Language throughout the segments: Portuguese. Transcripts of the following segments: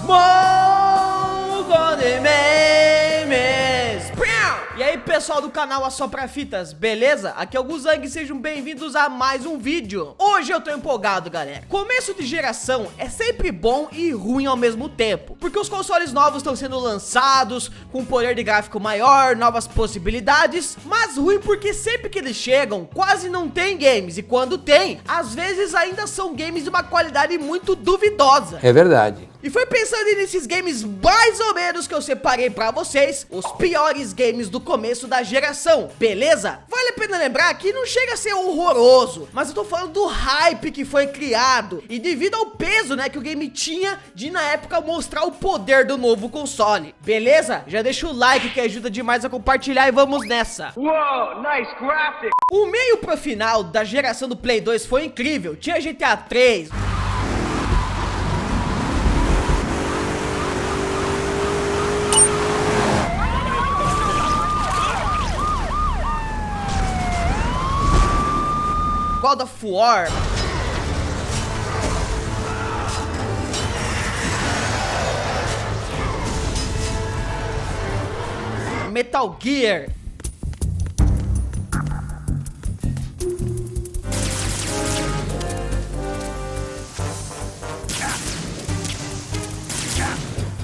Mongo de memes. E aí pessoal do canal Assoprafitas, beleza? Aqui é o Guzang e sejam bem-vindos a mais um vídeo. Hoje eu tô empolgado, galera. Começo de geração é sempre bom e ruim ao mesmo tempo, porque os consoles novos estão sendo lançados com poder de gráfico maior, novas possibilidades, mas ruim porque sempre que eles chegam, quase não tem games, e quando tem, às vezes ainda são games de uma qualidade muito duvidosa. É verdade. E foi pensando nesses games mais ou menos que eu separei pra vocês os piores games do começo da geração, beleza? Vale a pena lembrar que não chega a ser horroroso, mas eu tô falando do hype que foi criado e devido ao peso, né, que o game tinha de na época mostrar o poder do novo console, beleza? Já deixa o like que ajuda demais a compartilhar e vamos nessa. Whoa, nice graphic. O meio pro final da geração do Play 2 foi incrível, tinha GTA 3... God of War, Metal Gear,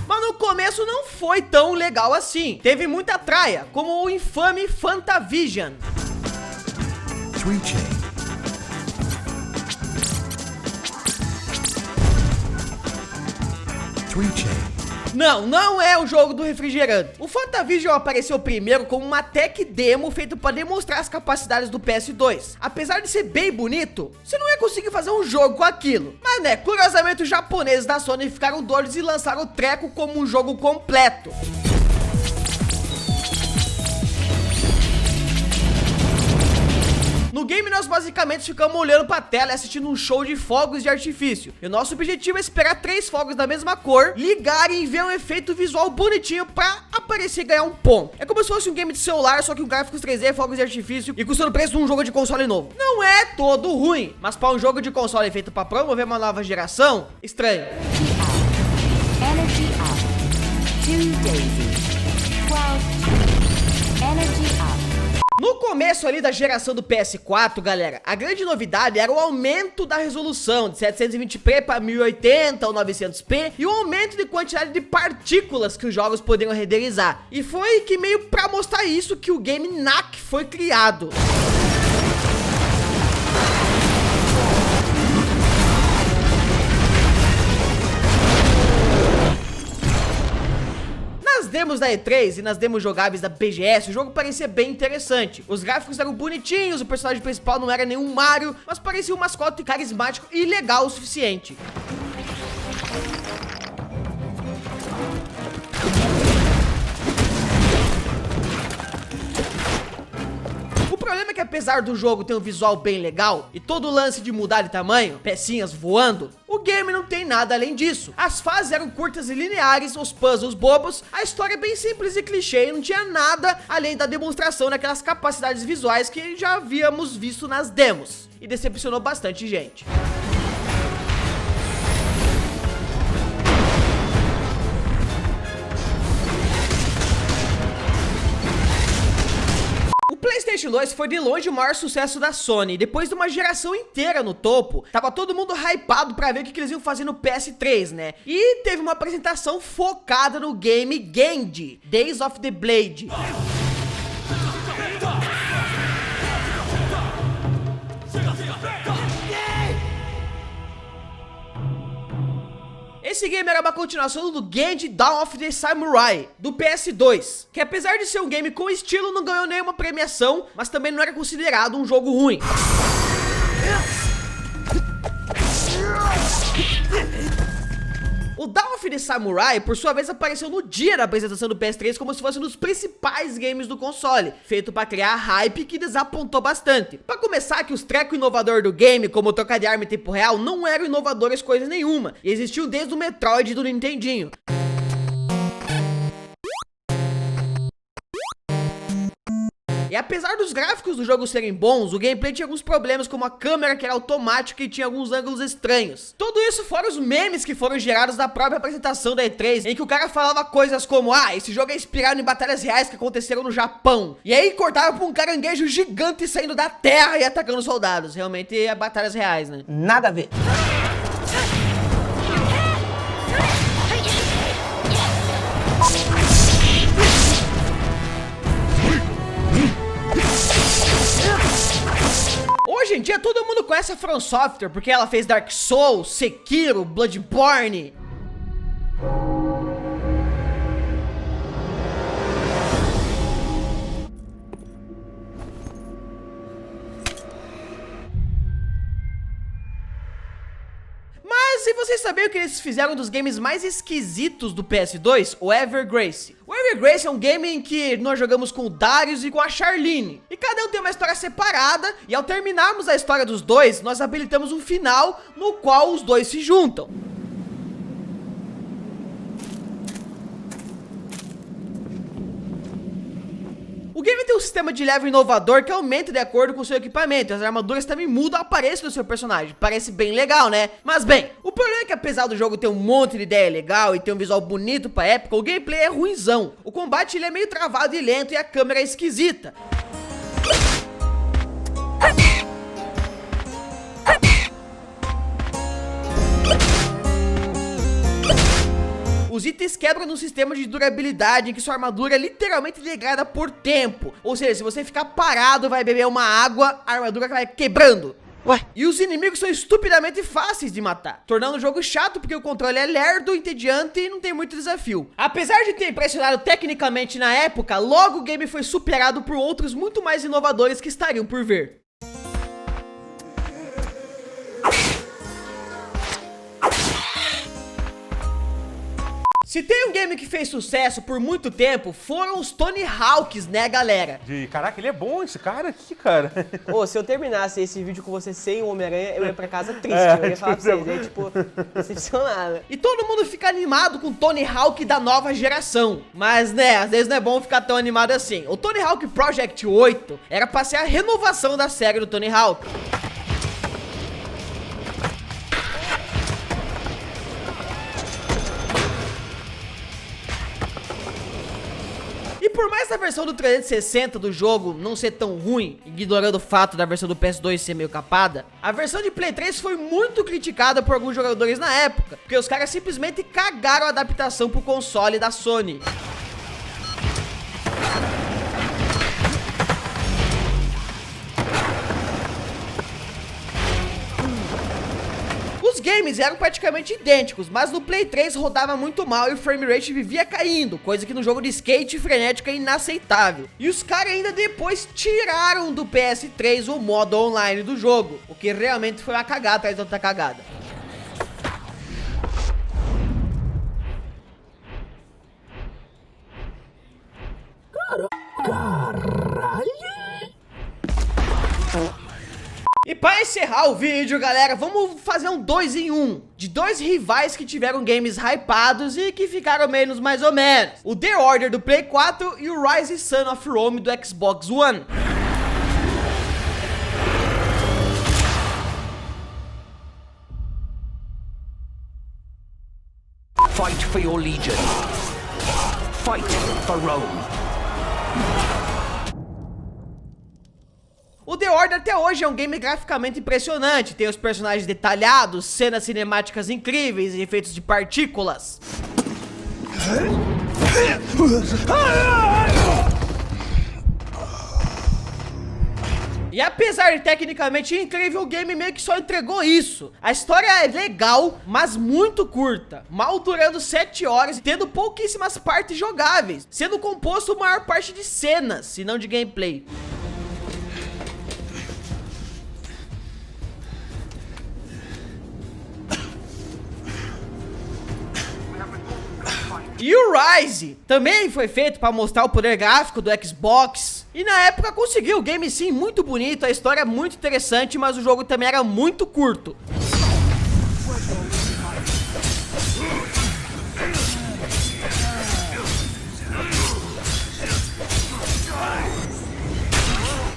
mas no começo não foi tão legal assim. Teve muita traia, como o infame Fantavision. Não é o jogo do refrigerante. O Fantavision apareceu primeiro como uma tech demo feito para demonstrar as capacidades do PS2. Apesar de ser bem bonito, você não ia conseguir fazer um jogo com aquilo. Mas né, curiosamente os japoneses da Sony ficaram doidos e lançaram o treco como um jogo completo. No game nós basicamente ficamos olhando pra tela e assistindo um show de fogos de artifício. E o nosso objetivo é esperar 3 fogos da mesma cor, ligarem e ver um efeito visual bonitinho pra aparecer e ganhar um ponto. É como se fosse um game de celular, só que um gráficos 3D, fogos de artifício e custando o preço de um jogo de console novo. Não é todo ruim, mas pra um jogo de console feito pra promover uma nova geração, estranho. Energy up. 2 daisies. 12. Energy up. No começo ali da geração do PS4, galera, a grande novidade era o aumento da resolução de 720p para 1080 ou 900p e o aumento de quantidade de partículas que os jogos poderiam renderizar. E foi que meio pra mostrar isso que o game NAC foi criado. Nas demos da E3 e nas demos jogáveis da BGS, o jogo parecia bem interessante. Os gráficos eram bonitinhos, o personagem principal não era nenhum Mario, mas parecia um mascote carismático e legal o suficiente. O problema é que apesar do jogo ter um visual bem legal e todo o lance de mudar de tamanho, pecinhas voando, o game não tem nada além disso. As fases eram curtas e lineares, os puzzles bobos, a história é bem simples e clichê e não tinha nada além da demonstração daquelas capacidades visuais que já havíamos visto nas demos. E decepcionou bastante gente. PlayStation 2 foi de longe o maior sucesso da Sony. Depois de uma geração inteira no topo, tava todo mundo hypado pra ver o que eles iam fazer no PS3, né? E teve uma apresentação focada no game Genji, Days of the Blade. Esse game era uma continuação do Genji Dawn of the Samurai, do PS2, que apesar de ser um game com estilo, não ganhou nenhuma premiação, mas também não era considerado um jogo ruim. O Dawn of the Samurai, por sua vez, apareceu no dia da apresentação do PS3 como se fosse um dos principais games do console, feito para criar hype que desapontou bastante. Para começar, que os trecos inovador do game, como trocar de arma em tempo real, não eram inovadores coisa nenhuma, e existiam desde o Metroid do Nintendinho. E apesar dos gráficos do jogo serem bons, o gameplay tinha alguns problemas, como a câmera que era automática e tinha alguns ângulos estranhos. Tudo isso fora os memes que foram gerados da própria apresentação da E3, em que o cara falava coisas como: ah, esse jogo é inspirado em batalhas reais que aconteceram no Japão. E aí cortava pra um caranguejo gigante saindo da terra e atacando soldados. Realmente é batalhas reais, né? Nada a ver. Hoje em dia todo mundo conhece a From Software porque ela fez Dark Souls, Sekiro, Bloodborne. Mas e vocês sabiam que eles fizeram um dos games mais esquisitos do PS2? O Evergrace. O Evergrace é um game em que nós jogamos com o Darius e com a Charlene. E cada um tem uma história separada, e ao terminarmos a história dos dois, nós habilitamos um final no qual os dois se juntam. O game tem um sistema de level inovador que aumenta de acordo com o seu equipamento. As armaduras também mudam a aparência do seu personagem. Parece bem legal, né? Mas bem, o problema é que apesar do jogo ter um monte de ideia legal e ter um visual bonito pra época, o gameplay é ruinzão. O combate ele é meio travado e lento e a câmera é esquisita. Os itens quebram num sistema de durabilidade em que sua armadura é literalmente degrada por tempo. Ou seja, se você ficar parado, vai beber uma água, a armadura vai quebrando. Ué? E os inimigos são estupidamente fáceis de matar, tornando o jogo chato porque o controle é lerdo, entediante e não tem muito desafio. Apesar de ter impressionado tecnicamente na época, logo o game foi superado por outros muito mais inovadores que estariam por vir. Se tem um game que fez sucesso por muito tempo, foram os Tony Hawks, né, galera? Caraca, ele é bom, esse cara aqui, cara. Ô, se eu terminasse esse vídeo com você sem o Homem-Aranha, eu ia pra casa triste. Eu ia falar pra vocês, aí, tipo, decepcionado. E todo mundo fica animado com o Tony Hawk da nova geração. Mas, né, às vezes não é bom ficar tão animado assim. O Tony Hawk Project 8 era pra ser a renovação da série do Tony Hawk. Por mais a versão do 360 do jogo não ser tão ruim, ignorando o fato da versão do PS2 ser meio capada, a versão de Play 3 foi muito criticada por alguns jogadores na época, porque os caras simplesmente cagaram a adaptação pro console da Sony. Os games eram praticamente idênticos, mas no Play 3 rodava muito mal e o frame rate vivia caindo, coisa que no jogo de skate frenético é inaceitável. E os caras ainda depois tiraram do PS3 o modo online do jogo, o que realmente foi uma cagada atrás de outra cagada. E para encerrar o vídeo, galera, vamos fazer um 2 em 1 de dois rivais que tiveram games hypados e que ficaram menos mais ou menos. O The Order do Play 4 e o Rise Son of Rome do Xbox One. Fight for your legion. Fight for Rome. O The Order até hoje é um game graficamente impressionante, tem os personagens detalhados, cenas cinemáticas incríveis e efeitos de partículas. E apesar de tecnicamente incrível, o game meio que só entregou isso. A história é legal, mas muito curta, mal durando 7 horas, tendo pouquíssimas partes jogáveis, sendo composto a maior parte de cenas, se não de gameplay. E o Rise também foi feito para mostrar o poder gráfico do Xbox. E na época conseguiu, o game sim muito bonito, a história é muito interessante, mas o jogo também era muito curto.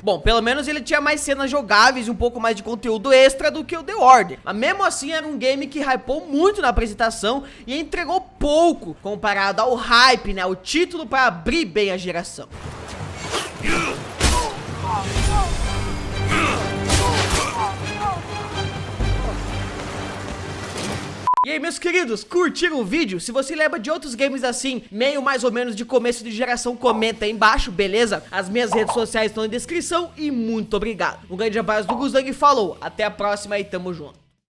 Bom, pelo menos ele tinha mais cenas jogáveis e um pouco mais de conteúdo extra do que o The Order. Mas mesmo assim era um game que hypou muito na apresentação e entregou pouco comparado ao hype, né? O título para abrir bem a geração. E aí, meus queridos, curtiram o vídeo? Se você lembra de outros games assim, meio mais ou menos de começo de geração, comenta aí embaixo, beleza? As minhas redes sociais estão na descrição e muito obrigado. Um grande abraço do Guzang e falou, até a próxima e tamo junto.